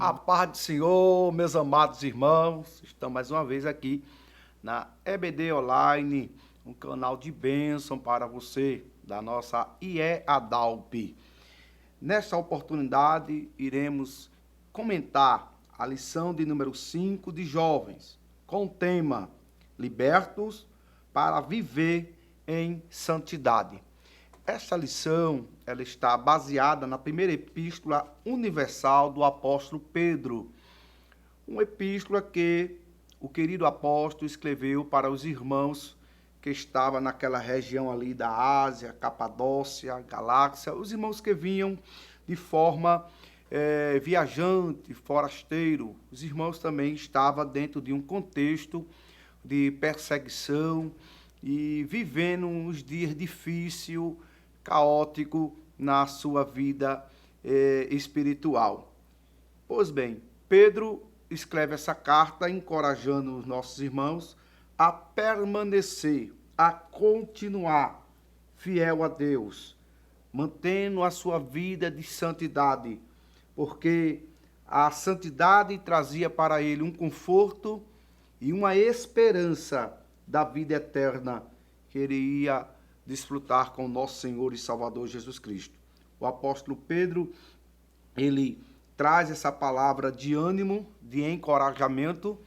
A paz do Senhor, meus amados irmãos, estamos mais uma vez aqui na EBD Online, um canal de bênção para você, da nossa IE Adalp. Nesta oportunidade, iremos comentar a lição de número 5 de jovens, com o tema Libertos para viver em santidade. Esta lição ela está baseada na primeira epístola universal do apóstolo Pedro, uma epístola que o querido apóstolo escreveu para os irmãos que estavam naquela região ali da Ásia, Capadócia, Galáxia, os irmãos que vinham de forma viajante, forasteiro. Os irmãos também estavam dentro de um contexto de perseguição e vivendo uns dias difíceis, caótico na sua vida espiritual. Pois bem, Pedro escreve essa carta encorajando os nossos irmãos a permanecer, a continuar fiel a Deus, mantendo a sua vida de santidade, porque a santidade trazia para ele um conforto e uma esperança da vida eterna que ele ia desfrutar com o nosso Senhor e Salvador Jesus Cristo. O apóstolo Pedro, ele traz essa palavra de ânimo, de encorajamento,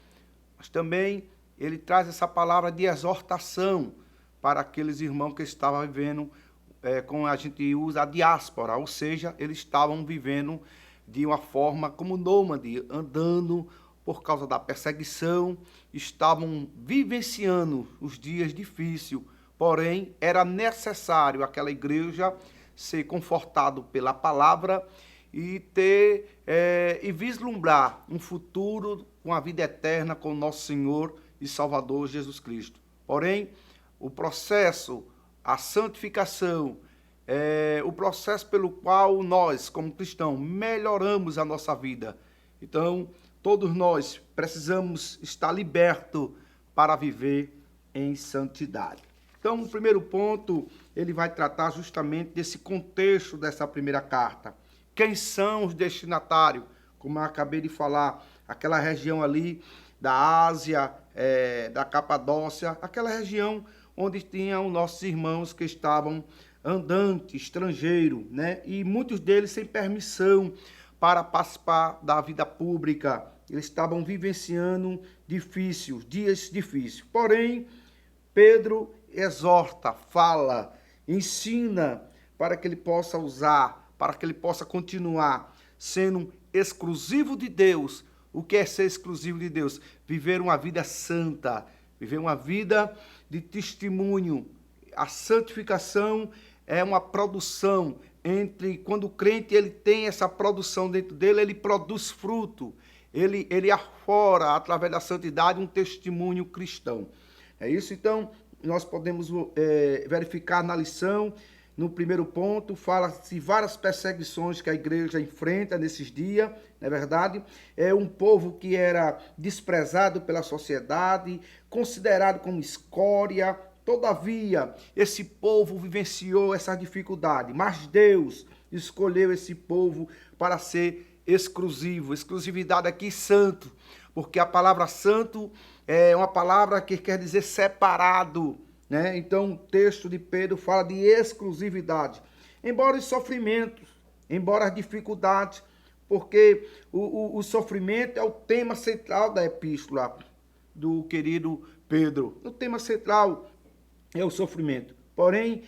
mas também ele traz essa palavra de exortação para aqueles irmãos que estavam vivendo, como a gente usa, a diáspora, ou seja, eles estavam vivendo de uma forma como nômade, andando por causa da perseguição, estavam vivenciando os dias difíceis. Porém, era necessário aquela igreja ser confortado pela palavra e ter e vislumbrar um futuro com a vida eterna com o nosso Senhor e Salvador Jesus Cristo. Porém, o processo, a santificação, o processo pelo qual nós, como cristãos, melhoramos a nossa vida. Então, todos nós precisamos estar libertos para viver em santidade. Então, o primeiro ponto, ele vai tratar justamente desse contexto dessa primeira carta. Quem são os destinatários? Como eu acabei de falar, aquela região ali da Ásia, da Capadócia, aquela região onde tinham nossos irmãos que estavam andantes, estrangeiros, né? E muitos deles sem permissão para participar da vida pública. Eles estavam vivenciando dias difíceis. Porém, Pedro exorta, fala, ensina para que ele possa usar, para que ele possa continuar sendo exclusivo de Deus. O que é ser exclusivo de Deus? Viver uma vida santa, viver uma vida de testemunho. A santificação é uma produção quando o crente ele tem essa produção dentro dele, ele produz fruto. Ele afora, através da santidade, um testemunho cristão. É isso, então, nós podemos verificar na lição, no primeiro ponto, fala-se várias perseguições que a igreja enfrenta nesses dias, não é verdade? É um povo que era desprezado pela sociedade, considerado como escória. Todavia, esse povo vivenciou essa dificuldade, mas Deus escolheu esse povo para ser exclusivo. Exclusividade aqui, santo, porque a palavra santo é uma palavra que quer dizer separado, né? Então, o texto de Pedro fala de exclusividade. Embora os sofrimentos, embora as dificuldades, porque o sofrimento é o tema central da epístola do querido Pedro. O tema central é o sofrimento. Porém,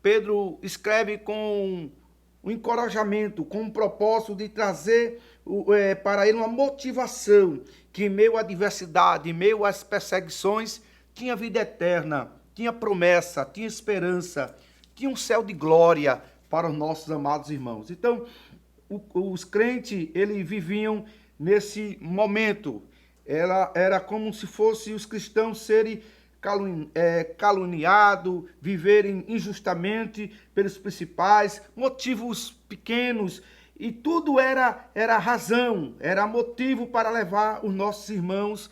Pedro escreve com um encorajamento, com um propósito de trazer para ele uma motivação que, em meio à adversidade, em meio às perseguições, tinha vida eterna, tinha promessa, tinha esperança, tinha um céu de glória para os nossos amados irmãos. Então, os crentes, eles viviam nesse momento. Era como se fossem os cristãos serem caluniados, viverem injustamente pelos principais, motivos pequenos, e tudo era razão, era motivo para levar os nossos irmãos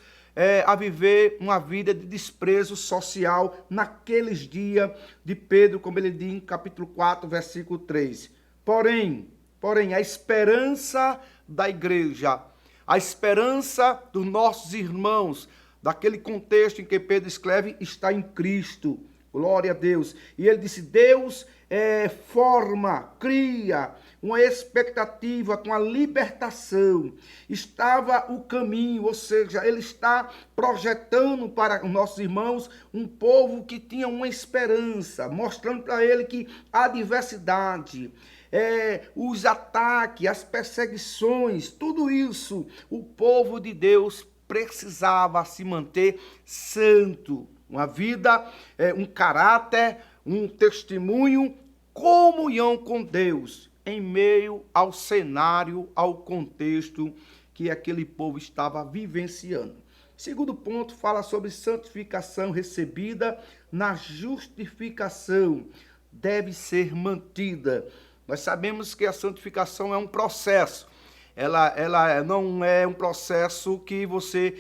a viver uma vida de desprezo social naqueles dias de Pedro, como ele diz em capítulo 4, versículo 3. Porém, a esperança da igreja A esperança dos nossos irmãos, daquele contexto em que Pedro escreve, está em Cristo. Glória a Deus. E ele disse, Deus forma, cria uma expectativa com a libertação. Estava o caminho, ou seja, ele está projetando para os nossos irmãos um povo que tinha uma esperança, mostrando para ele que a adversidade, os ataques, as perseguições, tudo isso, o povo de Deus precisava se manter santo. Uma vida, um caráter, um testemunho, comunhão com Deus, em meio ao cenário, ao contexto que aquele povo estava vivenciando. Segundo ponto, fala sobre santificação recebida na justificação. Deve ser mantida. Nós sabemos que a santificação é um processo. Ela não é um processo que você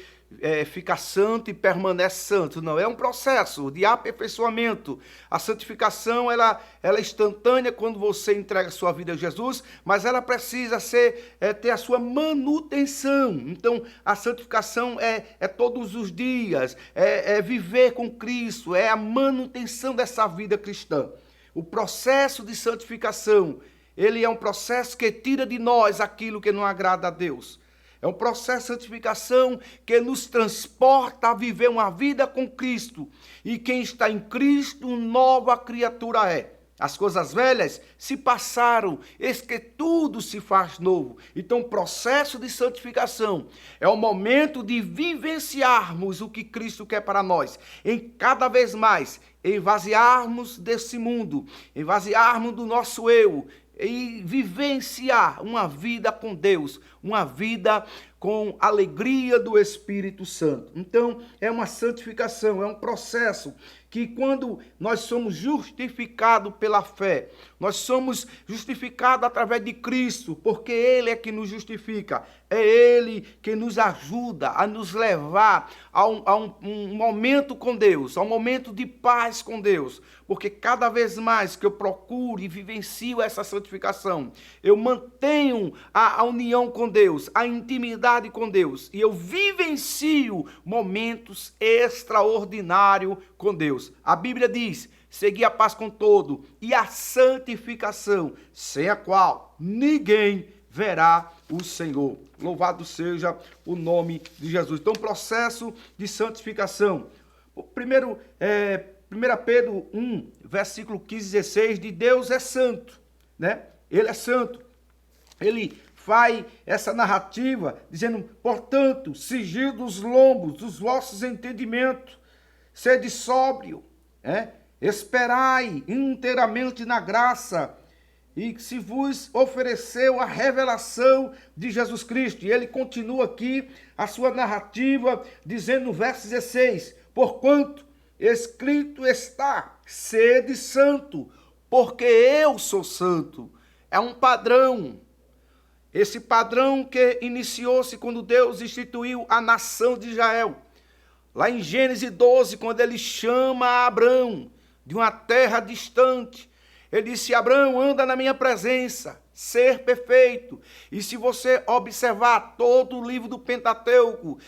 fica santo e permanece santo. Não, é um processo de aperfeiçoamento. A santificação ela é instantânea quando você entrega a sua vida a Jesus, mas ela precisa ter a sua manutenção. Então, a santificação é todos os dias, é viver com Cristo, é a manutenção dessa vida cristã. O processo de santificação, ele é um processo que tira de nós aquilo que não agrada a Deus. É um processo de santificação que nos transporta a viver uma vida com Cristo. E quem está em Cristo, nova criatura é. As coisas velhas se passaram, eis que tudo se faz novo. Então, o processo de santificação é o momento de vivenciarmos o que Cristo quer para nós. Em cada vez mais, esvaziarmos desse mundo, esvaziarmos do nosso eu, e vivenciar uma vida com Deus, uma vida com alegria do Espírito Santo. Então, é uma santificação, é um processo que quando nós somos justificados pela fé, nós somos justificados através de Cristo, porque Ele é que nos justifica, é Ele que nos ajuda a nos levar a um momento com Deus, a um momento de paz com Deus, porque cada vez mais que eu procuro e vivencio essa santificação, eu mantenho a união com Deus, a intimidade com Deus, e eu vivencio momentos extraordinários com Deus. A Bíblia diz, segui a paz com todo e a santificação, sem a qual ninguém verá o Senhor. Louvado seja o nome de Jesus. Então, processo de santificação. Primeiro, 1 Pedro 1, versículo 15 e 16, de Deus é santo, né? Ele é santo. Ele faz essa narrativa dizendo, portanto, sigindo os lombos dos vossos entendimentos, sede sóbrio, esperai inteiramente na graça, e se vos ofereceu a revelação de Jesus Cristo. E ele continua aqui a sua narrativa, dizendo no verso 16, porquanto escrito está, sede santo, porque eu sou santo. É um padrão. Esse padrão que iniciou-se quando Deus instituiu a nação de Israel. Lá em Gênesis 12, quando ele chama Abrão de uma terra distante, ele disse, Abrão, anda na minha presença, ser perfeito. E se você observar todo o livro do Pentateuco,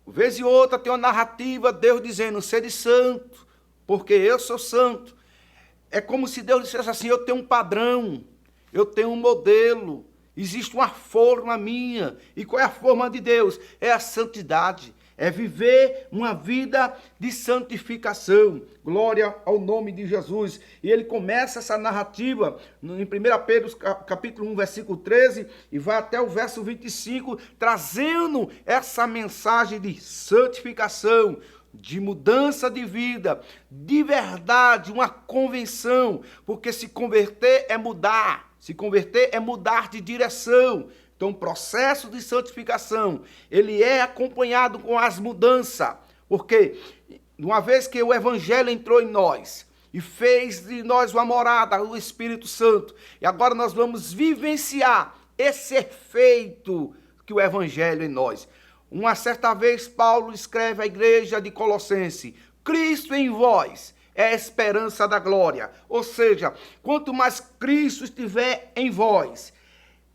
vez e outra tem uma narrativa, Deus dizendo, sede santo, porque eu sou santo. É como se Deus dissesse assim, eu tenho um padrão, eu tenho um modelo, existe uma forma minha. E qual é a forma de Deus? É a santidade. É viver uma vida de santificação. Glória ao nome de Jesus. E ele começa essa narrativa em 1 Pedro capítulo 1, versículo 13, e vai até o verso 25, trazendo essa mensagem de santificação, de mudança de vida, de verdade, uma convenção, porque se converter é mudar, se converter é mudar de direção. Então, o processo de santificação, ele é acompanhado com as mudanças, porque uma vez que o Evangelho entrou em nós e fez de nós uma morada do Espírito Santo, e agora nós vamos vivenciar esse efeito que o Evangelho em nós. Uma certa vez, Paulo escreve à igreja de Colossenses, Cristo em vós é a esperança da glória. Ou seja, quanto mais Cristo estiver em vós,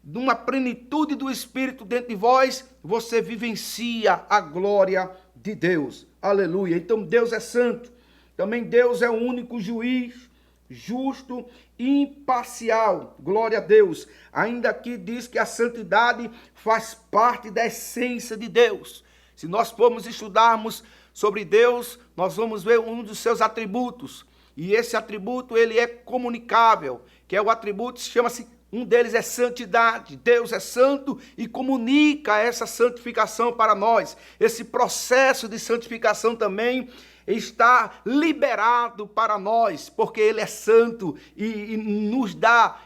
numa plenitude do Espírito dentro de vós, você vivencia a glória de Deus. Aleluia. Então Deus é santo. Também Deus é o único juiz, justo e imparcial. Glória a Deus. Ainda aqui diz que a santidade faz parte da essência de Deus. Se nós formos estudarmos sobre Deus, nós vamos ver um dos seus atributos. E esse atributo, ele é comunicável, que é o atributo, chama-se, um deles é santidade. Deus é santo e comunica essa santificação para nós. Esse processo de santificação também está liberado para nós, porque Ele é santo e nos dá,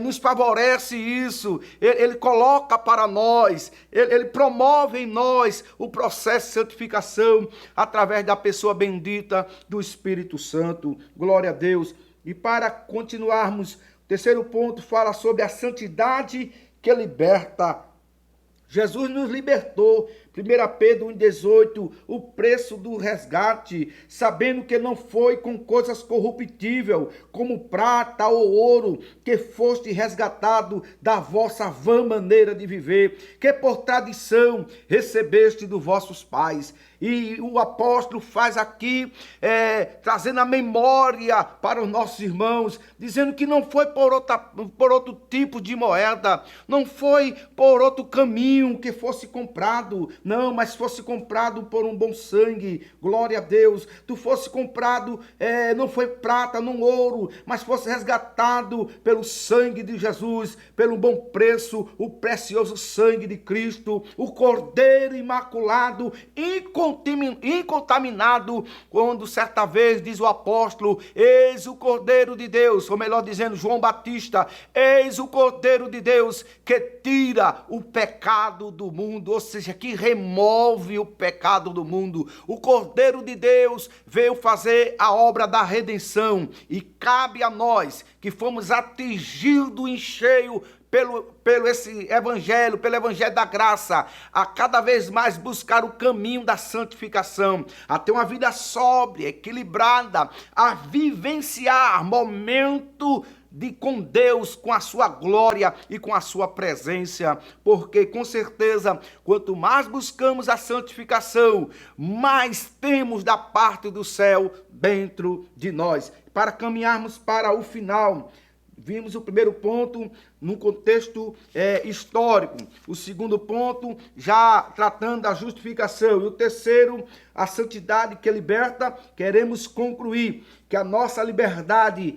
nos favorece isso. Ele coloca para nós, ele promove em nós o processo de santificação através da pessoa bendita do Espírito Santo. Glória a Deus. E para continuarmos, o terceiro ponto fala sobre a santidade que liberta. Jesus nos libertou, 1 Pedro 1,18, o preço do resgate, sabendo que não foi com coisas corruptíveis, como prata ou ouro, que foste resgatado da vossa vã maneira de viver, que por tradição recebeste dos vossos pais. E o apóstolo faz aqui, trazendo a memória para os nossos irmãos, dizendo que não foi por outro tipo de moeda, não foi por outro caminho que fosse comprado, não, mas fosse comprado por um bom sangue. Glória a Deus. Tu fosse comprado, não foi prata, não ouro, mas fosse resgatado pelo sangue de Jesus, pelo bom preço, o precioso sangue de Cristo, o Cordeiro imaculado, incontaminado, quando certa vez diz o apóstolo, eis o Cordeiro de Deus, ou melhor dizendo, João Batista, eis o Cordeiro de Deus que tira o pecado do mundo, ou seja, que remove o pecado do mundo. O Cordeiro de Deus veio fazer a obra da redenção e cabe a nós que fomos atingidos em cheio pelo esse evangelho, pelo evangelho da graça, a cada vez mais buscar o caminho da santificação, a ter uma vida sóbria, equilibrada, a vivenciar momento com Deus, com a sua glória e com a sua presença, porque com certeza, quanto mais buscamos a santificação, mais temos da parte do céu dentro de nós. Para caminharmos para o final, vimos o primeiro ponto num contexto histórico, o segundo ponto já tratando da justificação, e o terceiro, a santidade que liberta. Queremos concluir que a nossa liberdade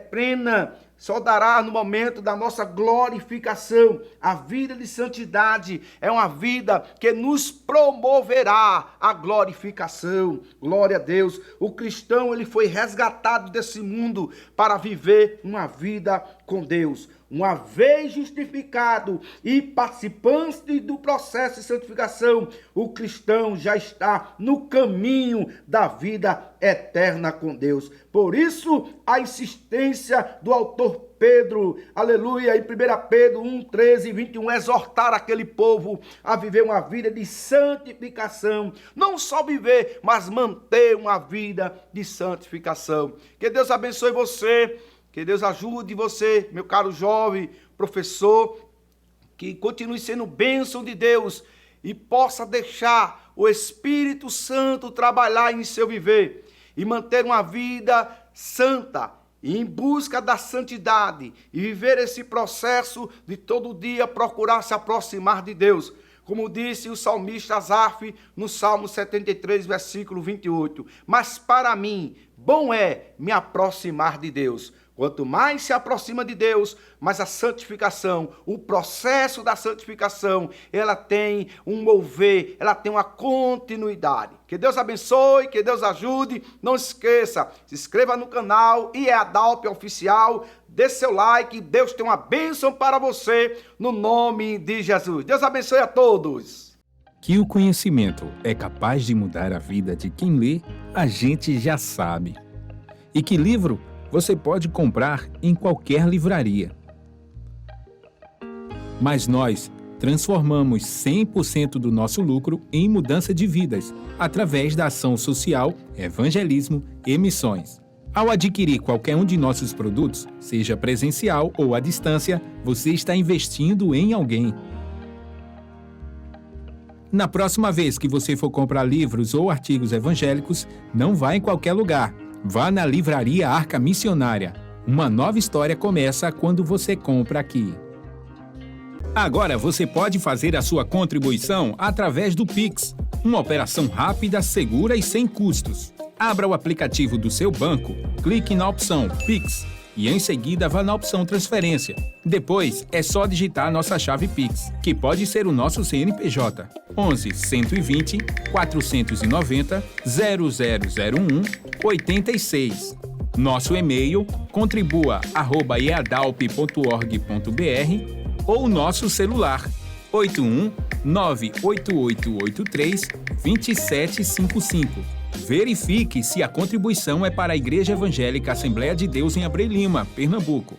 plena só dará no momento da nossa glorificação. A vida de santidade é uma vida que nos promoverá a glorificação. Glória a Deus. O cristão, ele foi resgatado desse mundo para viver uma vida com Deus. Uma vez justificado e participante do processo de santificação, o cristão já está no caminho da vida eterna com Deus. Por isso, a insistência do autor Pedro, aleluia, em 1 Pedro 1, 13 e 21, exortar aquele povo a viver uma vida de santificação. Não só viver, mas manter uma vida de santificação. Que Deus abençoe você. Que Deus ajude você, meu caro jovem, professor, que continue sendo bênção de Deus e possa deixar o Espírito Santo trabalhar em seu viver e manter uma vida santa, em busca da santidade e viver esse processo de todo dia procurar se aproximar de Deus. Como disse o salmista Asaf no Salmo 73, versículo 28. Mas para mim, bom é me aproximar de Deus. Quanto mais se aproxima de Deus, mais a santificação, o processo da santificação, ela tem um mover, ela tem uma continuidade. Que Deus abençoe, que Deus ajude. Não esqueça, se inscreva no canal IEADALP Oficial, dê seu like, Deus tem uma bênção para você, no nome de Jesus. Deus abençoe a todos. Que o conhecimento é capaz de mudar a vida de quem lê, a gente já sabe. E que livro você pode comprar em qualquer livraria. Mas nós transformamos 100% do nosso lucro em mudança de vidas, através da ação social, evangelismo e missões. Ao adquirir qualquer um de nossos produtos, seja presencial ou à distância, você está investindo em alguém. Na próxima vez que você for comprar livros ou artigos evangélicos, não vá em qualquer lugar. Vá na Livraria Arca Missionária. Uma nova história começa quando você compra aqui. Agora você pode fazer a sua contribuição através do Pix, uma operação rápida, segura e sem custos. Abra o aplicativo do seu banco, clique na opção Pix e em seguida vá na opção Transferência. Depois é só digitar nossa chave Pix, que pode ser o nosso CNPJ 11 120 490 0001 86. Nosso e-mail contribua@eadalp.org.br ou nosso celular 81 98883 2755. Verifique se a contribuição é para a Igreja Evangélica Assembleia de Deus em Abreu Lima, Pernambuco.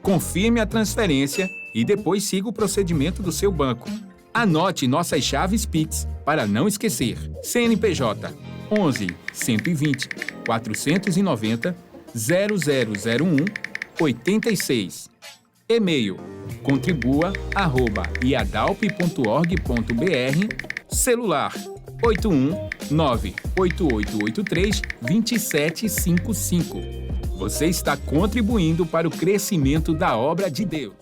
Confirme a transferência e depois siga o procedimento do seu banco. Anote nossas chaves Pix para não esquecer. CNPJ 11 120 490 0001 86. E-mail contribua@iadalp.org.br. Celular 81 98883 2755. Você está contribuindo para o crescimento da obra de Deus.